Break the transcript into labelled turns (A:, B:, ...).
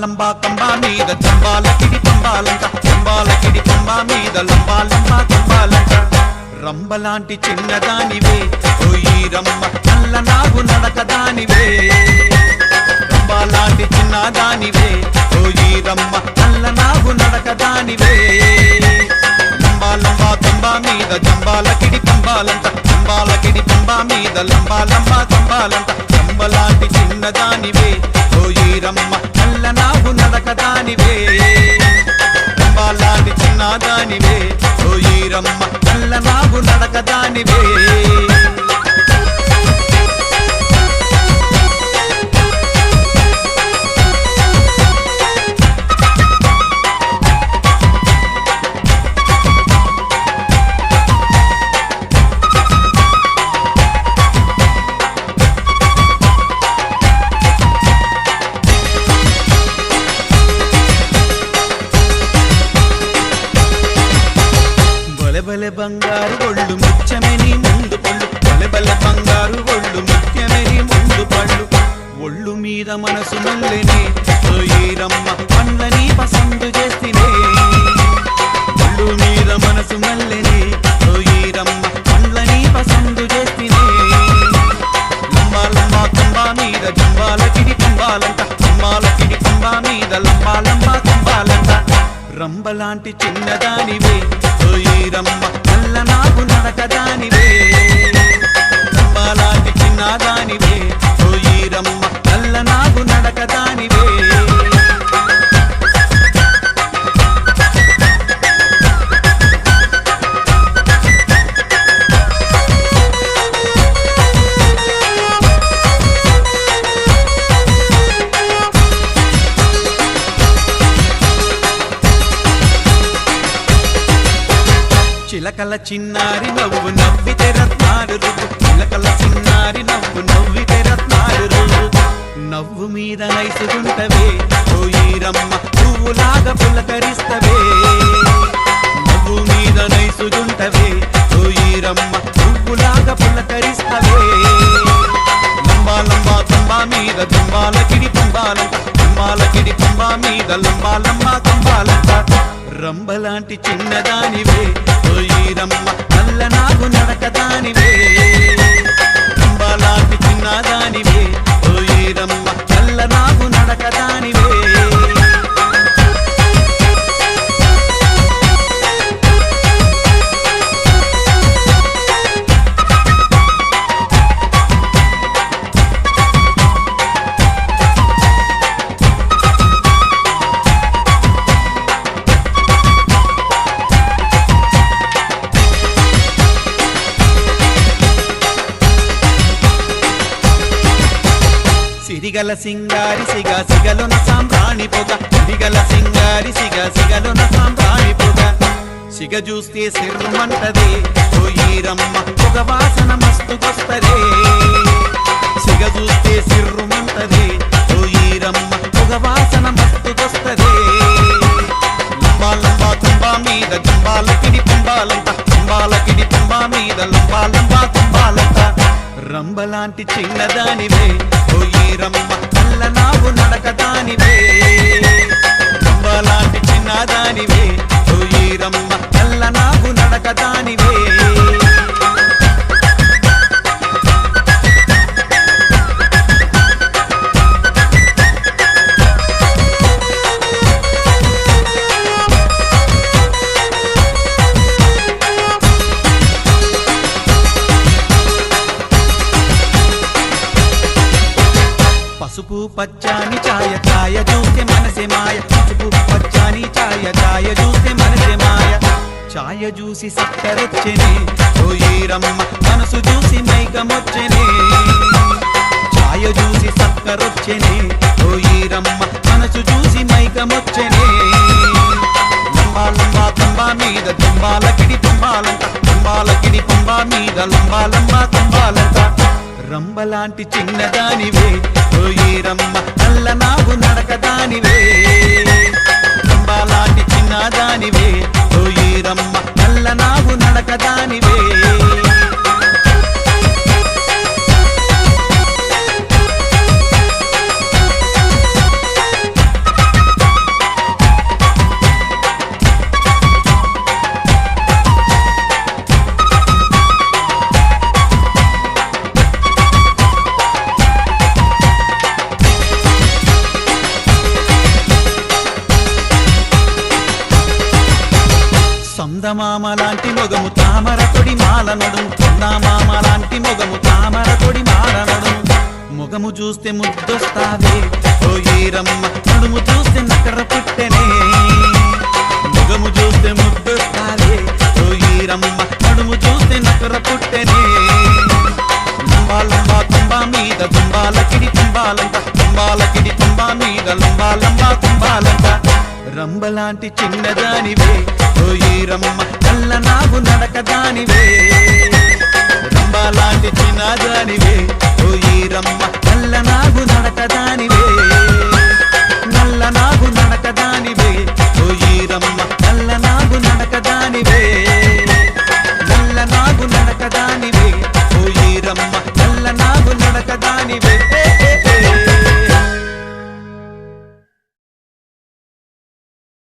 A: లంబా కంబా మీద జంబాలకిడి పంబాలంట, జంబాలకిడి పంబా మీద లంబా లంబా కంబాలంట. రంబలాంటి చిన్నదానివే ఓయి రమ్మ, నల్ల నాగు నడకదానివే. రంబలాంటి చిన్నదానివే ఓయి రమ్మ, నల్ల నాగు నడకదానివే. లంబా లంబా కంబా మీద జంబాలకిడి పంబాలంట, జంబాలకిడి పంబా మీద లంబా లంబా కంబాలంట. రంబలాంటి చిన్నదానివే ఓయి రమ్మ, నల్ల నాగు నడకదానివే. రంబలాంటి చిన్నదానివే ఓయి రమ్మ, నల్ల నాగు నడకదానివే. బలె బంగారు ఒళ్ళు ముత్యమని ముందు పళ్ళు, బలె బంగారు ఒళ్ళు ముత్యమని ముందు పళ్ళు. ఒళ్ళు మీద మనసు మల్లెనే ఓయి రమ్మ, పండ్లని పసందు చేస్తేనే. ఒళ్ళు మీద మనసు మల్లెనే ఓయి రమ్మ, పండ్లని పసందు చేస్తేనే. లంబా లంబా కంబా మీద జంబాలకిడి పంబాలంట, జంబాలకిడి పంబా మీద లంబా లంబా కంబాలంట. రంబలాంటి చిన్నదానివే ఓయి రమ్మ, నల్ల నాగు నడకదానివే. రంబలాంటి చిన్నదానివే ఓయి రమ్మ, నల్ల నాగు నడకదానివే. చిలకల చిన్నారి నవ్వు నవ్వితే రత్నాలు రువ్వు, చిలకల చిన్నారి నవ్వు నవ్వితే రత్నాలు రువ్వు. నవ్వు మీద నైసుగుంటవే ఓయి రమ్మ, పువ్వులాగా పులకరిస్తవే. నవ్వు మీద నైసుగుంటవే ఓయి రమ్మ, పువ్వులాగా పులకరిస్తవే. లంబా లంబా కంబా మీద జంబాలకిడి పంబాలంట, జంబాలకిడి పంబా మీద లంబా లంబా కంబాలంట. రంబలాంటి చిన్నదానివే ఓయి రమ్మ, నల్ల నాగు నడకదానివే. రంబలాంటి చిన్నదానివే ఓయి రమ్మ, నల్ల నాగు నడకదానివే. సిరిగల సింగారి సిగ సిగలున సాంబ్రాణి పొగ, సిరిగల సింగారి సిగ సిగలున సాంబ్రాణి పొగ. సిగ చూస్తే సిర్రుమంటదే ఓయి రమ్మ, పొగ వాసన మస్తుకొస్తదే. సిగ చూస్తే సిర్రుమంటదే ఓయి రమ్మ, పొగ వాసన మస్తుకొస్తదే. లంబా లంబా కంబా మీద జంబాలకిడి పంబాలంట, జంబాలకిడి పంబా మీద లంబా లంబా కంబాలంట. రంబలాంటి చిన్నదానివే ఓయి రమ్మ, నల్ల నాగు నడకదానివే. రంబలాంటి చిన్నదానివే ఓయి రమ్మ, నల్ల నాగు నడకదానివే. పసుపు పచ్చాని ఛాయ ఛాయ చూస్తే మనసే మాయ, పసుపు పచ్చాని ఛాయ ఛాయ చూస్తే మనసే మాయ. ఛాయ చూసి సక్కరొచ్చెనే ఓయి రమ్మ, మనసు చూసి మైకమొచ్చెనే. ఛాయ చూసి సక్కరొచ్చెనే ఓయి రమ్మ, మనసు చూసి మైకమొచ్చెనే. లంబా లంబా కంబా మీద జంబాలకిడి పంబాలంట, జంబాలకిడి పంబా మీద లంబా లంబా కంబాలంట. రంబలాంటి చిన్నదానివే ఓయి రమ్మ, నల్ల నాగు నడకదానివే. రంబలాంటి చిన్నదానివే ఓయి రమ్మ, నల్ల నాగు నడకదానివే. చందమామ లాంటి మొగము తామర తొడి మాల నడుము చందమామ లాంటి మొగము తామర తొడి మాల నడుము మొగము చూస్తే ముద్దొస్తావే ఓ ఈరమ్మ నడుము చూస్తే నకర పుట్టెనే మొగము చూస్తే ముద్దొస్తావే ఓ ఈరమ్మ నడుము చూస్తే నకర పుట్టెనే లంబా లంబా తుంబా మీద తుంబాలకిడి తుంబాలంట తుంబాలకిడి తుంబా మీద లంబా లంబా తుంబాలంట రంబలాంటి చిన్నదానివే ఓ ఈరమ్మ నల్ల నాగు నడకదానివే రంబలాంటి చిన్నదానివే